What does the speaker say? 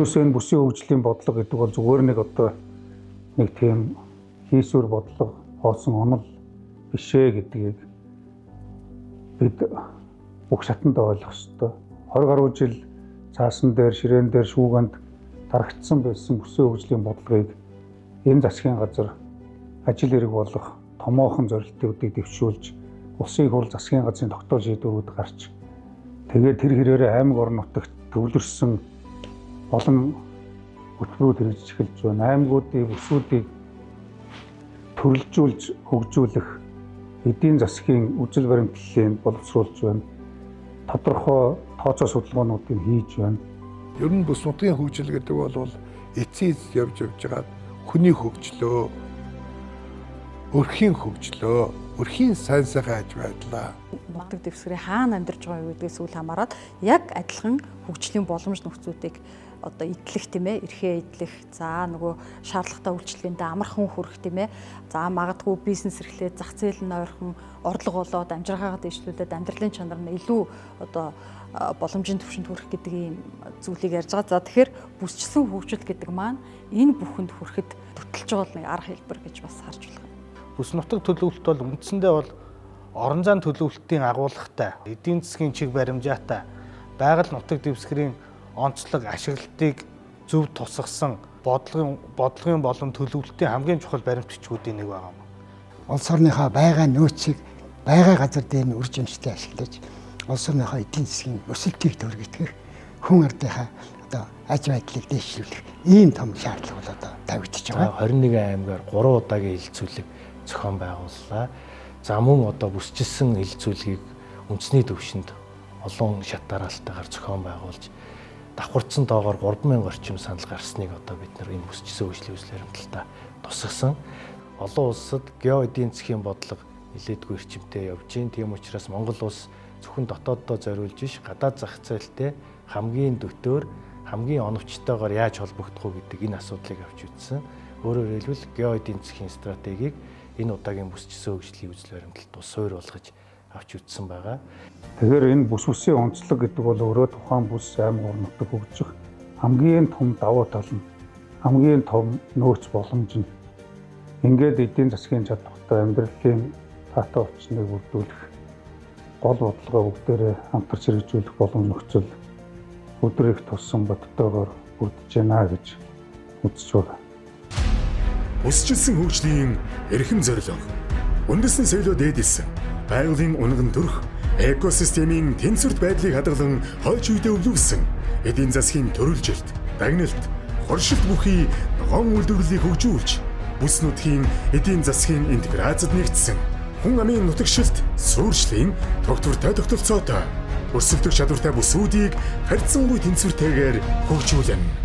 Ерөөсөө энэ бүсийн хөгжлийн бодлого гэдэг бол зүгээр нэг тийм хийсвэр бодлого хоосон онол бишээ гэдгийг бид бүх шатанд ойлгох ёстой. 20 гаруй жил цаасан дээр, ширээн дээр, шүүгэнд дарагдсан байсан бүсийн хөгжлийн бодлогыг энэ засгийн газар ажил хэрэг болох томоохон зорилтуудыг дэвшүүлж, улсын их хурл засгийн газрын тогтоол шийдвэрүүд гарч, тэгээд тэр хэрээрээ аймаг орон нутагт төвлөрсөн олон хөтөлбөрүүд хэрэгжиж эхэлж байна. Аймагуудын бүсүүдийг төрөлжүүлж, хөгжүүлэх эдийн засгийн үжил баримтлалыг боловсруулж байна. Тодорхой тооцоо судалгаануудыг хийж байна. Ер нь бүс нутгийн хөгжил гэдэг бол эцсийн явж байгаа хүний хөгжлөө, өрхийн хөгжлөө, өрхийн сайн сайхан аж байдлаа. Нутаг дэвсгэрийн хаана амьдарч байгаа гэдгээс үл хамааран яг адилхан хөгжлийн боломж нөхцүүдийг идэлэх тийм ээ, эрхээ идэлэх, за нөгөө шаардлагатай үйлчлэгэндээ амархан хүрэх тийм ээ. За магадгүй бизнес эрхлээд зах зээл нь ойрхон орлого болоод амжиргаагаа дэвшлүүлээд амьдралын чанар нь илүү боломжийн түвшинд хүрэх гэдэг ийм зүйлийг ярьж байгаа. За тэгэхээр бүсчилсэн хөгжил гэдэг маань энэ бүхэнд хүрэхэд төтөлж байгаа нэг арга хэлбэр гэж бас харж байна. Бүс нутаг төлөвлөлт бол үндсэндээ бол орон зайн төлөвлөлтийн агуулгатай, эдийн засгийн чиг баримжаатай, байгаль нутаг дэвсгэрийн онцлог ашиглалтыг зөв тусгасан бодлогын болон төлөвлөлтийн хамгийн чухал баримтчгүүдийн нэг байгаа юм. Улс орныхоо байгаа нөөцийг байгаа газар дээр нь үржимжтэй ашиглаж, улс орныхоо эдийн засгийн өсөлтийг төргөтгөх, хүн ардынхаа аж байдлыг дэвшүүлэх ийм том шаардлага бол тавигдчихж байгаа. 21 аймгаар 3 удаагийн хилцүүлэг зохион байгууллаа. За мөн бүсчилсэн хилцүүлгийг үндэсний төвшөнд олон шат дараалтайгаар зохион байгуулж, давхарцсан тоогоор 3000 орчим санал гарсныг бид нар энэ бүсчилсэн хөгжлийн үзэл баримталтаа тусгасан. Олон улсад гео эдийн засгийн бодлого нэлээдгүй эрчимтэй явж байна. Тийм учраас Монгол улс зөвхөн дотооддоо зориулж биш, гадаад зах зээлтэй хамгийн дөтөөр, хамгийн оновчтойгоор яаж холбогдох вэ гэдэг энэ асуудлыг авч үзсэн. Өөрөөр хэлбэл гео эдийн засгийн стратегийг энэ удаагийн бүсчилсэн хөгжлийн үзэл баримталд суурь болгож авч үзсэн байгаа. Тэгэхээр энэ бүсийн онцлог гэдэг бол өөрөө тухайн бүс аймаг орон нутаг хөгжих хамгийн том давуу тал нь, хамгийн том нөөц боломж нь. Ингээд эдийн засгийн чадвартай амьдралын таатай орчныг бүрдүүлэх, гол бодлогоо бүгдээрээ хамтарч хэрэгжүүлэх боломж нөхцөл өдөр их туссан бодтойгоор бүрдэж байна гэж үзэж байна. Бүсчилсэн хөгжлийн эрхэм зорилго үндэсний соёлоо дээдэлсэн, байгалийн унган төрх, экосистемийн тэнцвэрт байдлыг хадгалан хойч үедээ өвлөвсөн эдийн засгийн төрөлжилт, дагналт, хоршилт бүхий ногоон үйлдвэрлэлийг хөгжүүлж, бүс нутгийн эдийн засгийн интеграцид нэгдсэн хүн амын нутагшилт, суурьшлийн тогтвортой тогтолцоотой, өрсөлдөх чадвартай бүсүүдийг харьцангуй тэнцвэртэйгээр хөгжүүлнэ.